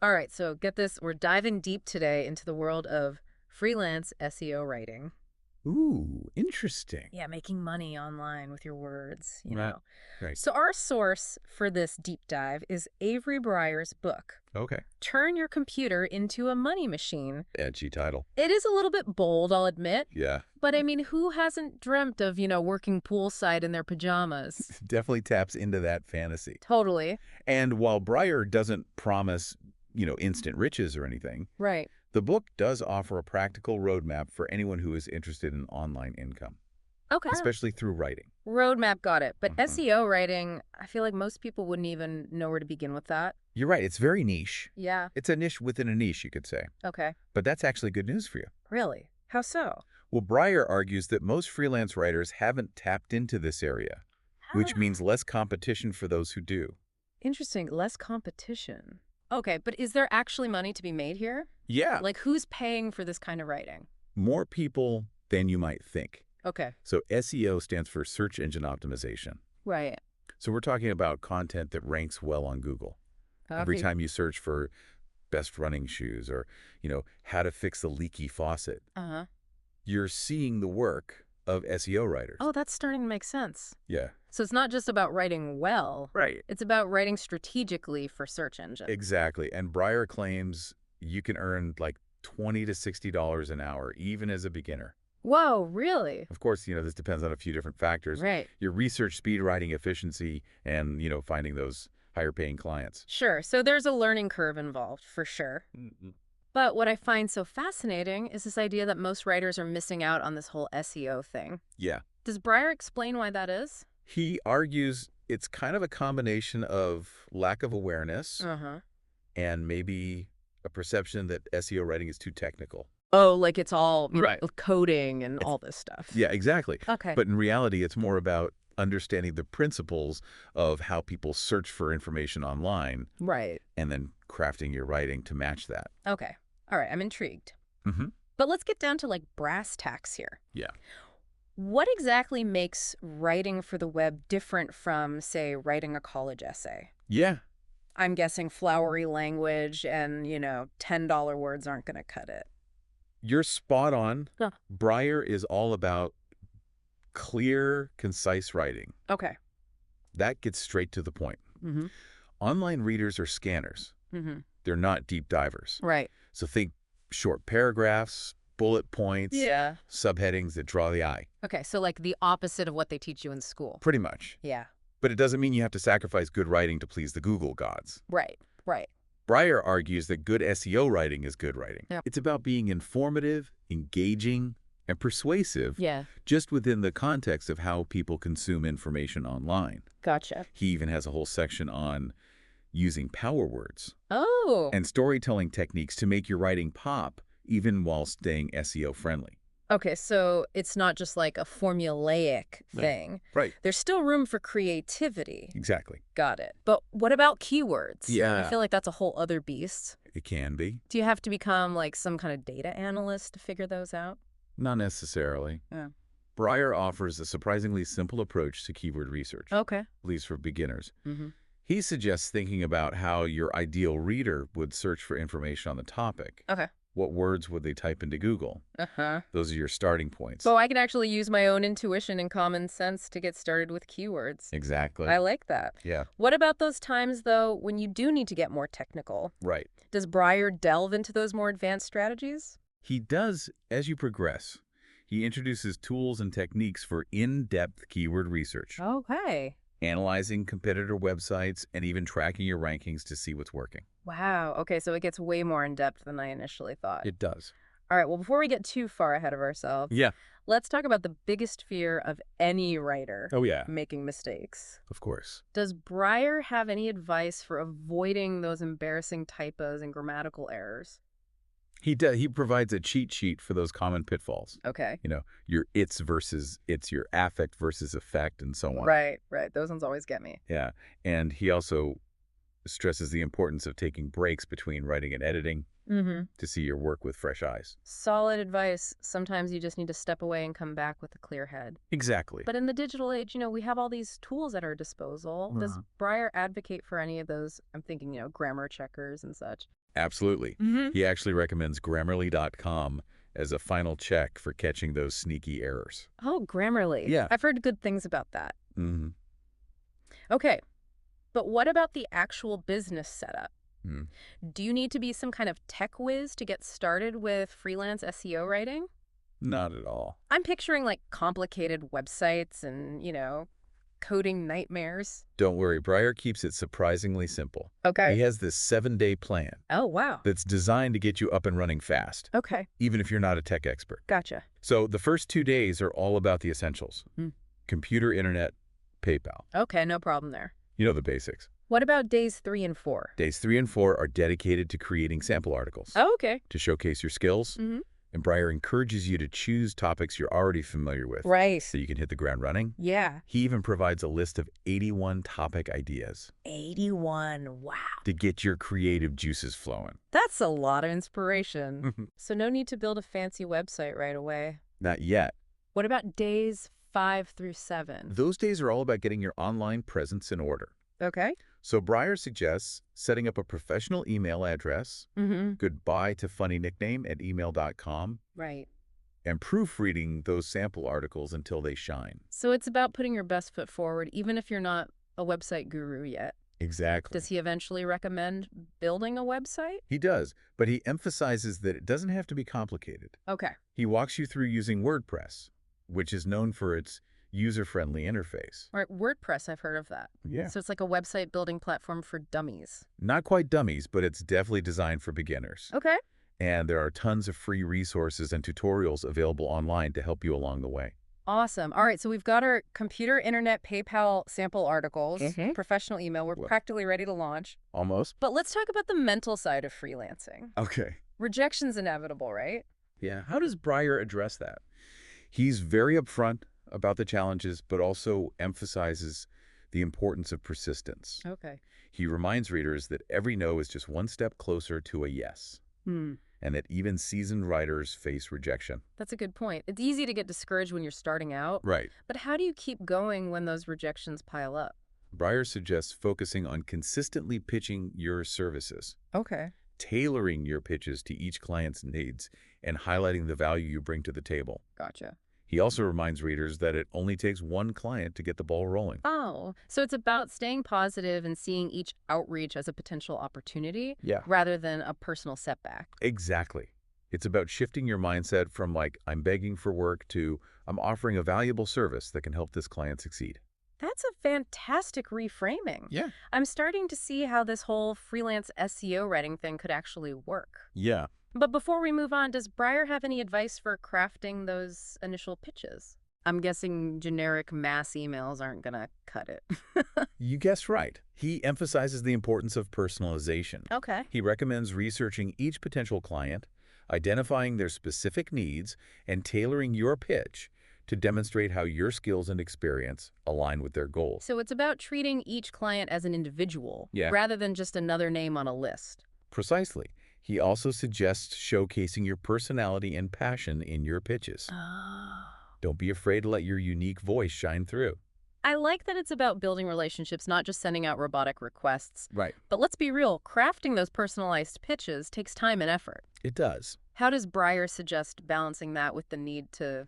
All right, so get this. We're diving deep today into the world of freelance SEO writing. Ooh, interesting. Yeah, making money online with your words, you Right. know. Right. So, our source for this deep dive is Avery Breyer's book, Okay. Turn Your Computer into a Money Machine. Edgy title. It is a little bit bold, I'll admit. Yeah. But I mean, who hasn't dreamt of, working poolside in their pajamas? Definitely taps into that fantasy. Totally. And while Breyer doesn't promise, instant riches or anything, Right. the book does offer a practical roadmap for anyone who is interested in online income, Okay. especially through writing. Roadmap got it. But Mhm. SEO writing, I feel like most people wouldn't even know where to begin with that. You're right. It's very niche. Yeah. It's a niche within a niche, you could say. Okay. But that's actually good news for you. Really? How so? Well, Breyer argues that most freelance writers haven't tapped into this area, which Ah. means less competition for those who do. Interesting. Less competition. Okay, but is there actually money to be made here? Yeah, Like, who's paying for this kind of writing? more people than you might think. Okay. So SEO stands for search engine optimization. Right. So we're talking about content that ranks well on Google. Every Okay. time you search for best running shoes or, how to fix a leaky faucet, Uh-huh. you're seeing the work of SEO writers. Oh, that's starting to make sense. Yeah. So it's not just about writing well. Right. It's about writing strategically for search engines. Exactly. And Breyer claims you can earn like $20 to $60 an hour, even as a beginner. Whoa, really? Of course, this depends on a few different factors. Right. Your research speed, writing efficiency, and, finding those higher paying clients. Sure. So there's a learning curve involved, for sure. Mm-mm. But what I find so fascinating is this idea that most writers are missing out on this whole SEO thing. Yeah. Does Breyer explain why that is? He argues it's kind of a combination of lack of awareness Uh-huh. and maybe a perception that SEO writing is too technical. Oh, like it's all Right. coding and It's, all this stuff. yeah, exactly. Okay. But in reality, it's more about understanding the principles of how people search for information online Right. and then crafting your writing to match that. Okay. All right. I'm intrigued. Mm-hmm. But let's get down to like brass tacks here. Yeah. What exactly makes writing for the web different from, say, writing a college essay? Yeah. I'm guessing flowery language and, $10 words aren't going to cut it. You're spot on. Yeah. Breyer is all about clear, concise writing. Okay. That gets straight to the point. Mm-hmm. Online readers are scanners. Mm-hmm. They're not deep divers. Right. So think short paragraphs, bullet points, Yeah. subheadings that draw the eye. Okay. So like the opposite of what they teach you in school. Pretty much. Yeah. But it doesn't mean you have to sacrifice good writing to please the Google gods. Right. Right. Breyer argues that good SEO writing is good writing. Yep. It's about being informative, engaging, and persuasive, Yeah. just within the context of how people consume information online. Gotcha. He even has a whole section on using power words Oh. and storytelling techniques to make your writing pop, even while staying SEO friendly. Okay, so it's not just like a formulaic thing. Right. There's still room for creativity. Exactly. Got it. But what about keywords? I Yeah. feel like that's a whole other beast. It can be. Do you have to become like some kind of data analyst to figure those out? Not necessarily. Yeah. Breyer offers a surprisingly simple approach to keyword research, Okay. at least for beginners. Mm-hmm. He suggests thinking about how your ideal reader would search for information on the topic. Okay. What words would they type into Google? Uh-huh. Those are your starting points. So I can actually use my own intuition and common sense to get started with keywords. Exactly. I like that. Yeah. What about those times, though, when you do need to get more technical? Right. Does Breyer delve into those more advanced strategies? He does as you progress. He introduces tools and techniques for in-depth keyword research, Okay. analyzing competitor websites, and even tracking your rankings to see what's working. Wow. Okay, so it gets way more in depth than I initially thought. It does. All right, well, before we get too far ahead of ourselves, Yeah. let's talk about the biggest fear of any writer Oh, yeah. making mistakes. Of course. Does Breyer have any advice for avoiding those embarrassing typos and grammatical errors? He does. He provides a cheat sheet for those common pitfalls. Okay. Your it's versus it's, your affect versus effect, and so on. Right, right. Those ones always get me. Yeah. And he also stresses the importance of taking breaks between writing and editing Mm-hmm. to see your work with fresh eyes. Solid advice. Sometimes you just need to step away and come back with a clear head. Exactly. But in the digital age, we have all these tools at our disposal. Does Uh-huh. Breyer advocate for any of those? I'm thinking, grammar checkers and such. Absolutely. Mm-hmm. He actually recommends Grammarly.com as a final check for catching those sneaky errors. Oh, Grammarly. Yeah. I've heard good things about that. Mm-hmm. Okay, but what about the actual business setup? Mm. Do you need to be some kind of tech whiz to get started with freelance SEO writing? Not at all. I'm picturing like complicated websites and, coding nightmares. Don't worry, Breyer keeps it surprisingly simple. Okay. He has this 7-day plan Oh, wow. that's designed to get you up and running fast, Okay, even if you're not a tech expert. gotcha. So the first 2 days are all about the essentials. Hmm. Computer, internet, PayPal. Okay, no problem there. You know the basics. What about days 3 and 4? Days 3 and 4 are dedicated to creating sample articles Oh, okay. to showcase your skills, Mm-hmm. and Breyer encourages you to choose topics you're already familiar with Right. so you can hit the ground running. Yeah. He even provides a list of 81 topic ideas 81. Wow. to get your creative juices flowing. That's a lot of inspiration. So no need to build a fancy website right away. Not yet. What about days 5 through 7? Those days are all about getting your online presence in order. Okay. So Breyer suggests setting up a professional email address, Mm-hmm. goodbye to funny nickname at email.com, Right. and proofreading those sample articles until they shine. So it's about putting your best foot forward, even if you're not a website guru yet. Exactly. Does he eventually recommend building a website? He does, but he emphasizes that it doesn't have to be complicated. Okay. He walks you through using WordPress, which is known for its user-friendly interface. All right, WordPress, I've heard of that. Yeah. So it's like a website building platform for dummies. Not quite dummies, but it's definitely designed for beginners. Okay. And there are tons of free resources and tutorials available online to help you along the way. Awesome. All right, so we've got our computer, internet, PayPal sample articles, Mhm. professional email. We're Well- practically ready to launch. Almost. But let's talk about the mental side of freelancing. Okay. Rejection's inevitable, right? Yeah. How does Breyer address that? He's very upfront about the challenges, but also emphasizes the importance of persistence. Okay. He reminds readers that every no is just one step closer to a yes, and that even seasoned writers face rejection. That's a good point. It's easy to get discouraged when you're starting out, Right. but how do you keep going when those rejections pile up? Breyer suggests focusing on consistently pitching your services, Okay. tailoring your pitches to each client's needs, and highlighting the value you bring to the table. Gotcha. He also reminds readers that it only takes one client to get the ball rolling. Oh, so it's about staying positive and seeing each outreach as a potential opportunity Yeah. rather than a personal setback. Exactly. It's about shifting your mindset from like, I'm begging for work to, I'm offering a valuable service that can help this client succeed. That's a fantastic reframing. Yeah. I'm starting to see how this whole freelance SEO writing thing could actually work. Yeah. But before we move on, does Breyer have any advice for crafting those initial pitches? I'm guessing generic mass emails aren't going to cut it. You guessed right. He emphasizes the importance of personalization. Okay. He recommends researching each potential client, identifying their specific needs, and tailoring your pitch to demonstrate how your skills and experience align with their goals. So it's about treating each client as an individual Yeah. rather than just another name on a list. Precisely. He also suggests showcasing your personality and passion in your pitches. Oh. Don't be afraid to let your unique voice shine through. I like that it's about building relationships, not just sending out robotic requests. Right. But let's be real, crafting those personalized pitches takes time and effort. It does. How does Breyer suggest balancing that with the need to,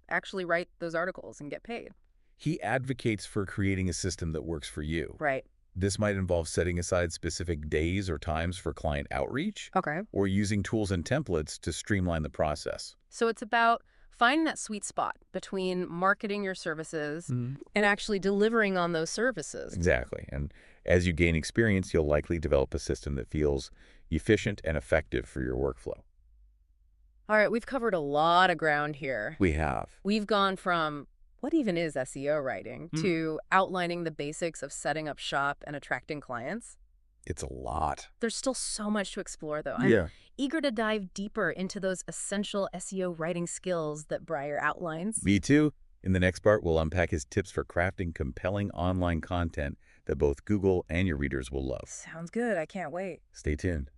actually write those articles and get paid? He advocates for creating a system that works for you. Right. This might involve setting aside specific days or times for client outreach, Okay. or using tools and templates to streamline the process. So it's about finding that sweet spot between marketing your services and actually delivering on those services. Exactly. And as you gain experience, you'll likely develop a system that feels efficient and effective for your workflow. All right, we've covered a lot of ground here. We have. We've gone from what even is SEO writing to outlining the basics of setting up shop and attracting clients. It's a lot. There's still so much to explore, though. I'm eager to dive deeper into those essential SEO writing skills that Breyer outlines. Me too. In the next part, we'll unpack his tips for crafting compelling online content that both Google and your readers will love. Sounds good. I can't wait. Stay tuned.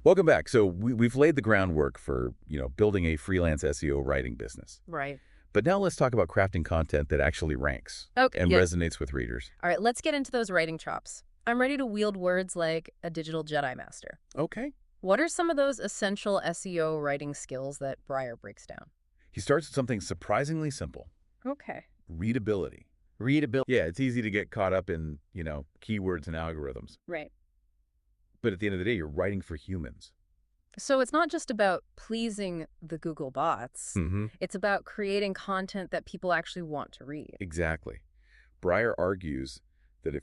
Welcome back. So we've laid the groundwork for, building a freelance SEO writing business. Right. But now let's talk about crafting content that actually ranks Okay. and Yeah. resonates with readers. All right, let's get into those writing chops. I'm ready to wield words like a digital Jedi master. Okay. What are some of those essential SEO writing skills that Breyer breaks down? He starts with something surprisingly simple. Okay. Readability. Readability. Yeah, it's easy to get caught up in, keywords and algorithms. Right. But at the end of the day, you're writing for humans. So it's not just about pleasing the Google bots. Mm-hmm. It's about creating content that people actually want to read. Exactly. Breyer argues that if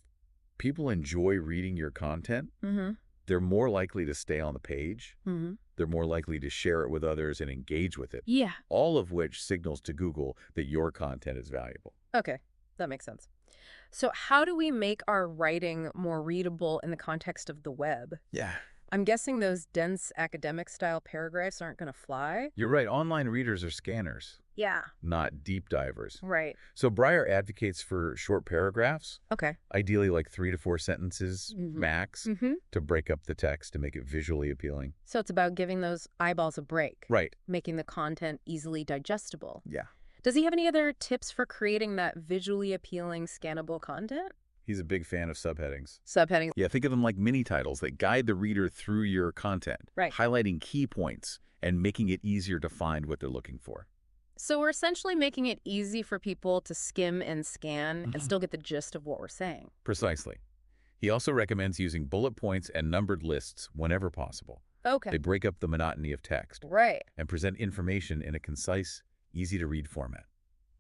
people enjoy reading your content, Mm-hmm. they're more likely to stay on the page. Mm-hmm. They're more likely to share it with others and engage with it. Yeah. All of which signals to Google that your content is valuable. Okay. That makes sense. So how do we make our writing more readable in the context of the web? Yeah. I'm guessing those dense academic-style paragraphs aren't going to fly. You're right. Online readers are scanners, Yeah. not deep divers. Right. So Breyer advocates for short paragraphs, Okay. ideally like 3 to 4 sentences Mhm. max, Mm-hmm. to break up the text to make it visually appealing. So it's about giving those eyeballs a break. Right. Making the content easily digestible. Yeah. Does he have any other tips for creating that visually appealing, scannable content? He's a big fan of subheadings. Subheadings. Yeah, think of them like mini titles that guide the reader through your content, Right. highlighting key points and making it easier to find what they're looking for. So we're essentially making it easy for people to skim and scan and still get the gist of what we're saying. Precisely. He also recommends using bullet points and numbered lists whenever possible. Okay. They break up the monotony of text Right. and present information in a concise, easy-to-read format.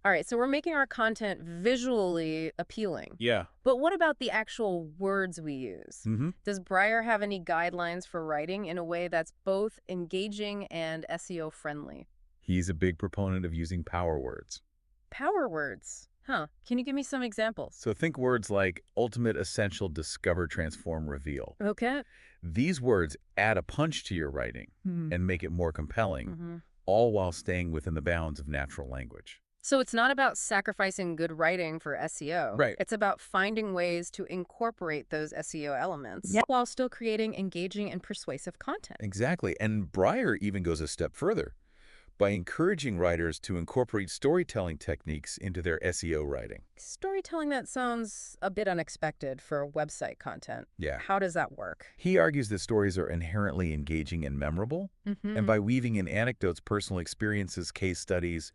All right, so we're making our content visually appealing. Yeah. But what about the actual words we use? Mm-hmm. Does Breyer have any guidelines for writing in a way that's both engaging and SEO friendly? He's a big proponent of using power words. Power words. Huh. Can you give me some examples? So think words like ultimate, essential, discover, transform, reveal. Okay. These words add a punch to your writing and make it more compelling, Mm-hmm. all while staying within the bounds of natural language. So it's not about sacrificing good writing for SEO. Right. It's about finding ways to incorporate those SEO elements while still creating engaging and persuasive content. Exactly. And Breyer even goes a step further by encouraging writers to incorporate storytelling techniques into their SEO writing. Storytelling, that sounds a bit unexpected for website content. Yeah. How does that work? He argues that stories are inherently engaging and memorable, and by weaving in anecdotes, personal experiences, case studies,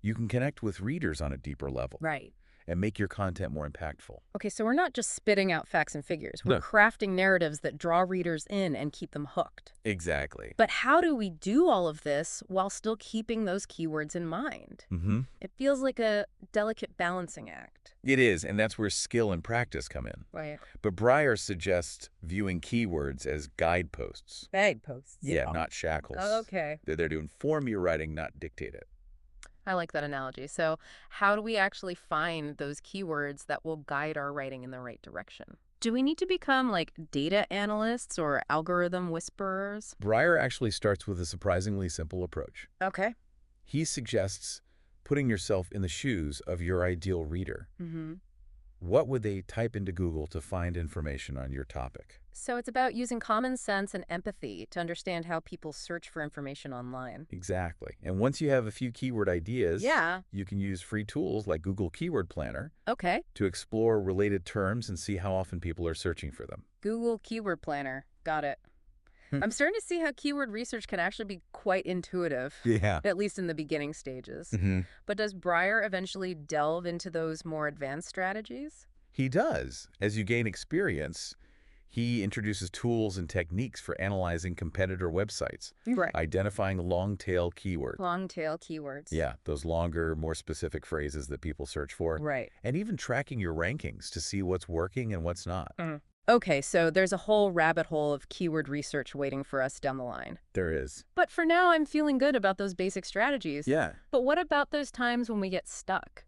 you can connect with readers on a deeper level. Right. And make your content more impactful. Okay, so we're not just spitting out facts and figures. We're No. crafting narratives that draw readers in and keep them hooked. Exactly. But how do we do all of this while still keeping those keywords in mind? Mm-hmm. It feels like a delicate balancing act. It is, and that's where skill and practice come in. Right. But Breyer suggests viewing keywords as guideposts. Guideposts. Yeah, not shackles. Okay. They're there to inform your writing, not dictate it. I like that analogy. So how do we actually find those keywords that will guide our writing in the right direction? Do we need to become like data analysts or algorithm whisperers? Breyer actually starts with a surprisingly simple approach. Okay. He suggests putting yourself in the shoes of your ideal reader. Mm-hmm. What would they type into Google to find information on your topic? So it's about using common sense and empathy to understand how people search for information online. Exactly. And once you have a few keyword ideas, Yeah. you can use free tools like Google Keyword Planner Okay. to explore related terms and see how often people are searching for them. Google Keyword Planner. Got it. I'm starting to see how keyword research can actually be quite intuitive, Yeah. at least in the beginning stages. Mm-hmm. But does Breyer eventually delve into those more advanced strategies? He does. As you gain experience, he introduces tools and techniques for analyzing competitor websites, Right. identifying long-tail keywords. Long tail keywords. Yeah, those longer, more specific phrases that people search for. Right. And even tracking your rankings to see what's working and what's not. Okay, so there's a whole rabbit hole of keyword research waiting for us down the line. There is. But for now, I'm feeling good about those basic strategies. Yeah. But what about those times when we get stuck?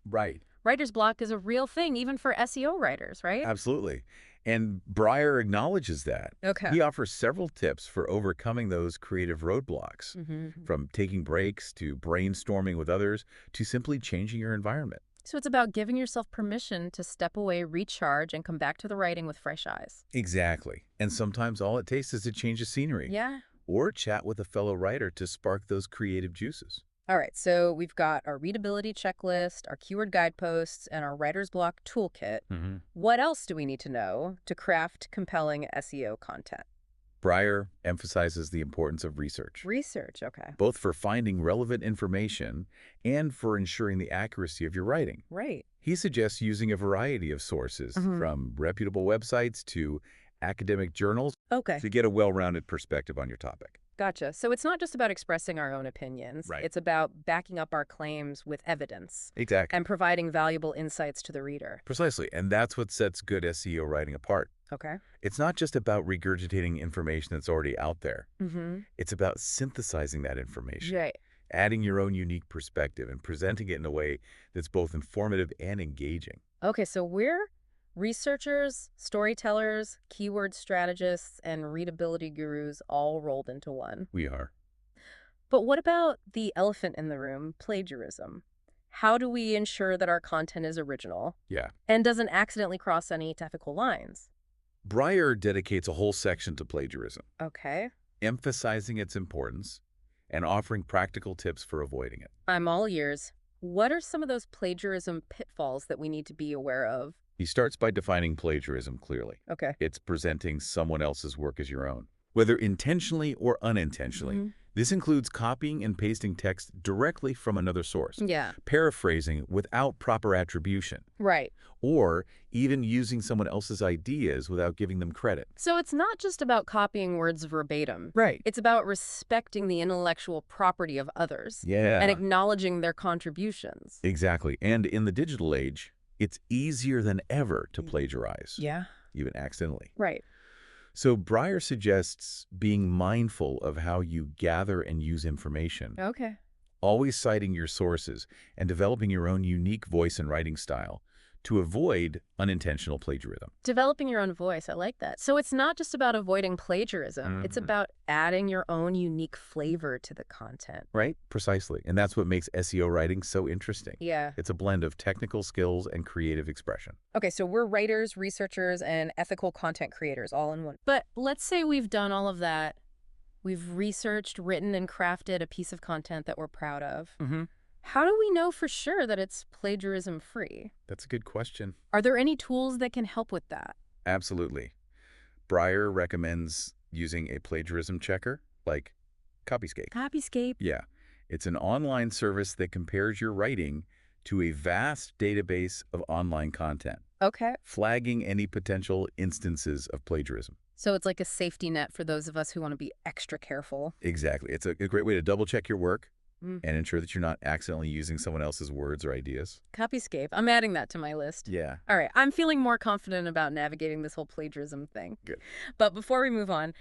Right. Writer's block is a real thing, even for SEO writers, right? Absolutely. And Breyer acknowledges that. Okay. He offers several tips for overcoming those creative roadblocks, Mm-hmm. from taking breaks to brainstorming with others to simply changing your environment. So it's about giving yourself permission to step away, recharge, and come back to the writing with fresh eyes. Exactly. And sometimes all it takes is a change of scenery. Yeah. Or chat with a fellow writer to spark those creative juices. All right, so we've got our readability checklist, our keyword guideposts, and our writer's block toolkit. Hmm. What else do we need to know to craft compelling SEO content? Breyer emphasizes the importance of research, Research, okay. both for finding relevant information and for ensuring the accuracy of your writing. Right. He suggests using a variety of sources, Hmm. from reputable websites to academic journals, Okay. to get a well-rounded perspective on your topic. Gotcha. So it's not just about expressing our own opinions. Right. It's about backing up our claims with evidence Exactly. and providing valuable insights to the reader. Precisely. And that's what sets good SEO writing apart. Okay. It's not just about regurgitating information that's already out there. Mm-hmm. It's about synthesizing that information, Right. adding your own unique perspective, and presenting it in a way that's both informative and engaging. Okay, so we're researchers, storytellers, keyword strategists, and readability gurus all rolled into one. We are. But what about the elephant in the room, plagiarism? How do we ensure that our content is original Yeah. and doesn't accidentally cross any ethical lines? Breyer dedicates a whole section to plagiarism, Okay, emphasizing its importance and offering practical tips for avoiding it. I'm all ears. What are some of those plagiarism pitfalls that we need to be aware of? He starts by defining plagiarism clearly. Okay. It's presenting someone else's work as your own, whether intentionally or unintentionally. Mhm. This includes copying and pasting text directly from another source, Yeah, paraphrasing without proper attribution, right. or even using someone else's ideas without giving them credit. So it's not just about copying words verbatim. Right. It's about respecting the intellectual property of others Yeah. and acknowledging their contributions. Exactly. And in the digital age, it's easier than ever to plagiarize, Yeah. even accidentally. Right. So Breyer suggests being mindful of how you gather and use information, Okay. always citing your sources and developing your own unique voice and writing style to avoid unintentional plagiarism. Developing your own voice. I like that. So it's not just about avoiding plagiarism. It's Mhm. about adding your own unique flavor to the content. Right? Precisely. And that's what makes SEO writing so interesting. Yeah. It's a blend of technical skills and creative expression. Okay, so we're writers, researchers, and ethical content creators all in one. But let's say we've done all of that. We've researched, written, and crafted a piece of content that we're proud of. Mm-hmm. How do we know for sure that it's plagiarism-free? That's a good question. Are there any tools that can help with that? Absolutely. Breyer recommends using a plagiarism checker like Copyscape. Copyscape. Yeah. It's an online service that compares your writing to a vast database of online content, Okay. flagging any potential instances of plagiarism. So it's like a safety net for those of us who want to be extra careful. Exactly. It's a great way to double-check your work Mm. and ensure that you're not accidentally using someone else's words or ideas. Copyscape. I'm adding that to my list. Yeah. All right, I'm feeling more confident about navigating this whole plagiarism thing. Good. But before we move on,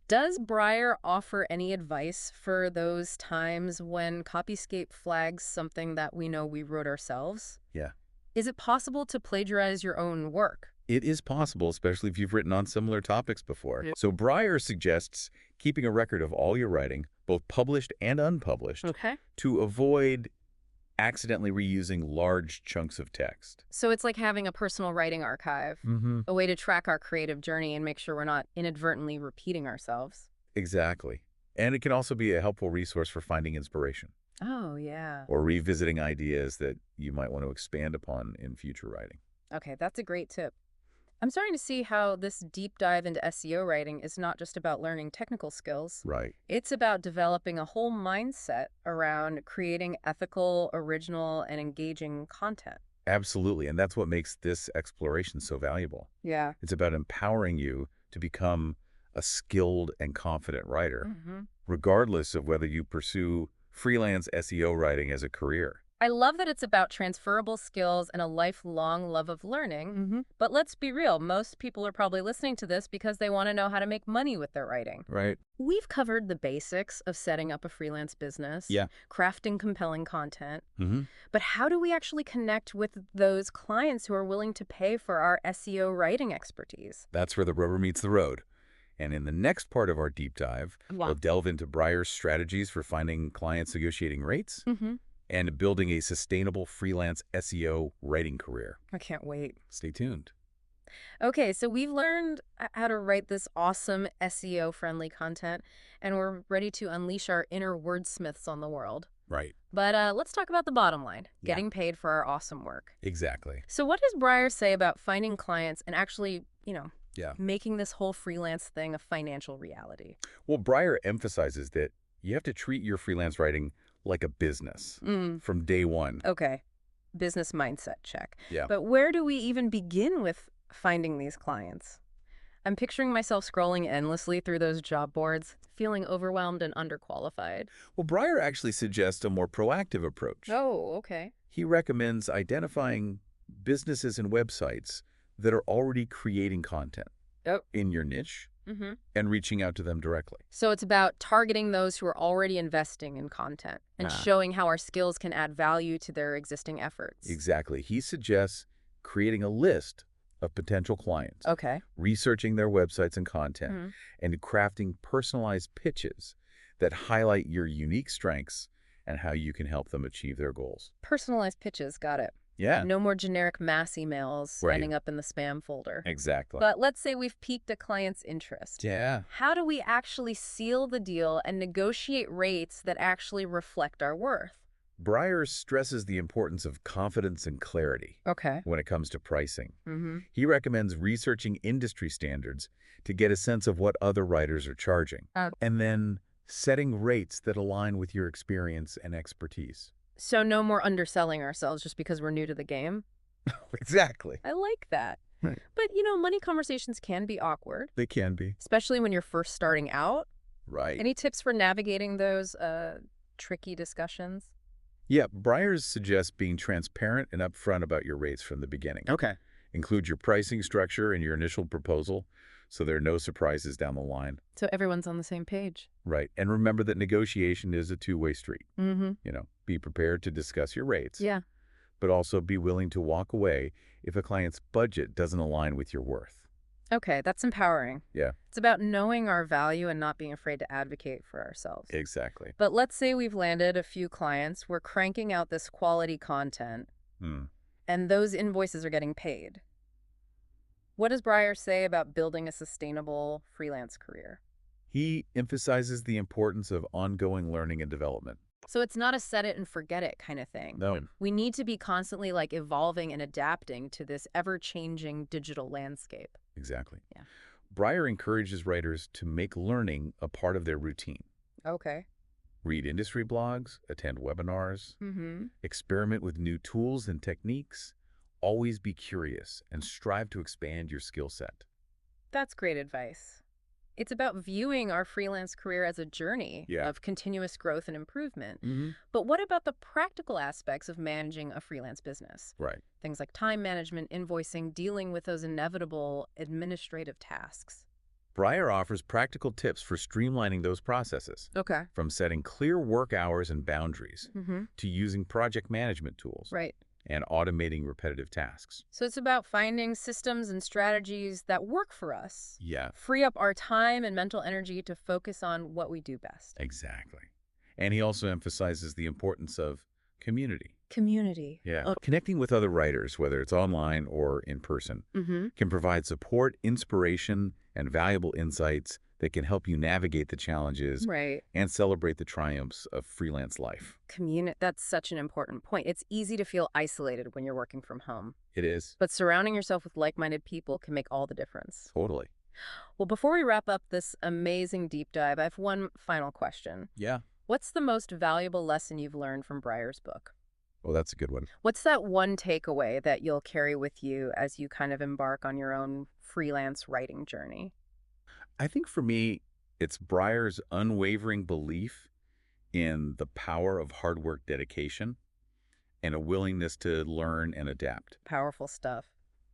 does Breyer offer any advice for those times when Copyscape flags something that we know we wrote ourselves? Yeah. Is it possible to plagiarize your own work? It is possible, especially if you've written on similar topics before. Yeah. So Breyer suggests keeping a record of all your writing, both published and unpublished, Okay. to avoid accidentally reusing large chunks of text. So it's like having a personal writing archive, Mm-hmm. a way to track our creative journey and make sure we're not inadvertently repeating ourselves. Exactly. And it can also be a helpful resource for finding inspiration Oh, yeah. or revisiting ideas that you might want to expand upon in future writing. Okay, that's a great tip. I'm starting to see how this deep dive into SEO writing is not just about learning technical skills. Right. It's about developing a whole mindset around creating ethical, original, and engaging content. Absolutely. And that's what makes this exploration so valuable. Yeah. It's about empowering you to become a skilled and confident writer, regardless of whether you pursue freelance SEO writing as a career. I love that it's about transferable skills and a lifelong love of learning. But let's be real, most people are probably listening to this because they want to know how to make money with their writing. Right. We've covered the basics of setting up a freelance business, Yeah. crafting compelling content. Mm-hmm. But how do we actually connect with those clients who are willing to pay for our SEO writing expertise? That's where the rubber meets the road. And in the next part of our deep dive, we'll delve into Breyer's strategies for finding clients, negotiating rates, and building a sustainable freelance SEO writing career. I can't wait. Stay tuned. Okay, so we've learned how to write this awesome SEO-friendly content, and we're ready to unleash our inner wordsmiths on the world. Right. But let's talk about the bottom line, Yeah. getting paid for our awesome work. Exactly. So what does Breyer say about finding clients and actually, Yeah. making this whole freelance thing a financial reality? Well, Breyer emphasizes that you have to treat your freelance writing like a business Mm, from day one. okay. Business mindset check. Yeah. But where do we even begin with finding these clients? I'm picturing myself scrolling endlessly through those job boards, feeling overwhelmed and underqualified. Well, Breyer actually suggests a more proactive approach. Oh, okay. He recommends identifying businesses and websites that are already creating content Oh. in your niche Mm-hmm. and reaching out to them directly. So it's about targeting those who are already investing in content and showing how our skills can add value to their existing efforts. Exactly. He suggests creating a list of potential clients, Okay. researching their websites and content, Mhm. and crafting personalized pitches that highlight your unique strengths and how you can help them achieve their goals. Personalized pitches, got it. Yeah, No more generic mass emails Right. ending up in the spam folder. exactly. But let's say we've piqued a client's interest. Yeah. How do we actually seal the deal and negotiate rates that actually reflect our worth? Breyer stresses the importance of confidence and clarity Okay. when it comes to pricing. Mm-hmm. He recommends researching industry standards to get a sense of what other writers are charging, and then setting rates that align with your experience and expertise. So no more underselling ourselves just because we're new to the game? Exactly. I like that. Right. But, money conversations can be awkward, They can be. especially when you're first starting out. Right. Any tips for navigating those tricky discussions? Yeah, Breyer suggests being transparent and upfront about your rates from the beginning. Okay. Include your pricing structure in your initial proposal so there are no surprises down the line. So everyone's on the same page. Right. And remember that negotiation is a two-way street. Mm-hmm. Be prepared to discuss your rates, Yeah. but also be willing to walk away if a client's budget doesn't align with your worth. Okay, that's empowering. Yeah, It's about knowing our value and not being afraid to advocate for ourselves. exactly. But let's say we've landed a few clients, we're cranking out this quality content, Hmm. and those invoices are getting paid. What does Breyer say about building a sustainable freelance career? He emphasizes the importance of ongoing learning and development. So it's not a set it and forget it kind of thing. No. We need to be constantly evolving and adapting to this ever-changing digital landscape. Exactly. Yeah. Breyer encourages writers to make learning a part of their routine. Okay. Read industry blogs, attend webinars, Mm-hmm. experiment with new tools and techniques. Always be curious and strive to expand your skill set. That's great advice. It's about viewing our freelance career as a journey Yeah. of continuous growth and improvement. Mm-hmm. But what about the practical aspects of managing a freelance business? Right. Things like time management, invoicing, dealing with those inevitable administrative tasks. Breyer offers practical tips for streamlining those processes, Okay. from setting clear work hours and boundaries Mm-hmm. to using project management tools Right. and automating repetitive tasks. So it's about finding systems and strategies that work for us, Yeah, free up our time and mental energy to focus on what we do best. exactly. And he also emphasizes the importance of community. Community. Yeah. Oh. Connecting with other writers, whether it's online or in person, Mm-hmm. can provide support, inspiration, and valuable insights that can help you navigate the challenges Right. and celebrate the triumphs of freelance life. That's such an important point. It's easy to feel isolated when you're working from home, It is. but surrounding yourself with like-minded people can make all the difference. Totally. Well, before we wrap up this amazing deep dive, I have one final question. Yeah. What's the most valuable lesson you've learned from Breyer's book? Well, that's a good one. What's that one takeaway that you'll carry with you as you kind of embark on your own freelance writing journey? I think for me, it's Breyer's unwavering belief in the power of hard work, dedication, and a willingness to learn and adapt. Powerful stuff.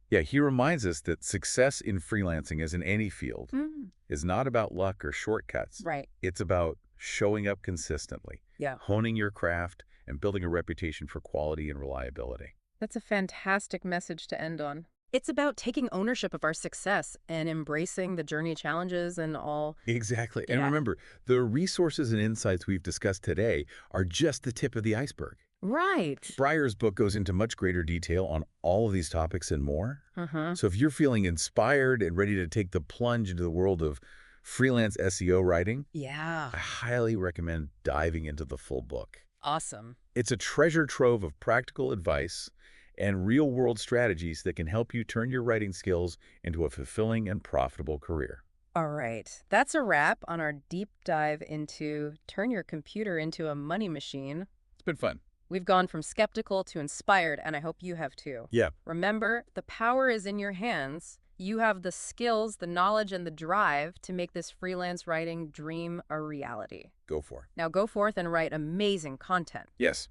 Yeah, he reminds us that success in freelancing, as in any field, Mm. is not about luck or shortcuts. Right. It's about showing up consistently, Yeah. honing your craft, and building a reputation for quality and reliability. That's a fantastic message to end on. It's about taking ownership of our success and embracing the journey challenges and all. Exactly. And Yeah. remember, the resources and insights we've discussed today are just the tip of the iceberg. Right. Breyer's book goes into much greater detail on all of these topics and more. Uh-huh. So if you're feeling inspired and ready to take the plunge into the world of freelance SEO writing, Yeah. I highly recommend diving into the full book. Awesome. It's a treasure trove of practical advice and real-world strategies that can help you turn your writing skills into a fulfilling and profitable career. All right. That's a wrap on our deep dive into turn your computer into a money machine. It's been fun. We've gone from skeptical to inspired, and I hope you have too. Yeah, Remember, the power is in your hands. You have the skills, the knowledge, and the drive to make this freelance writing dream a reality. go for it. Now go forth and write amazing content. Yes.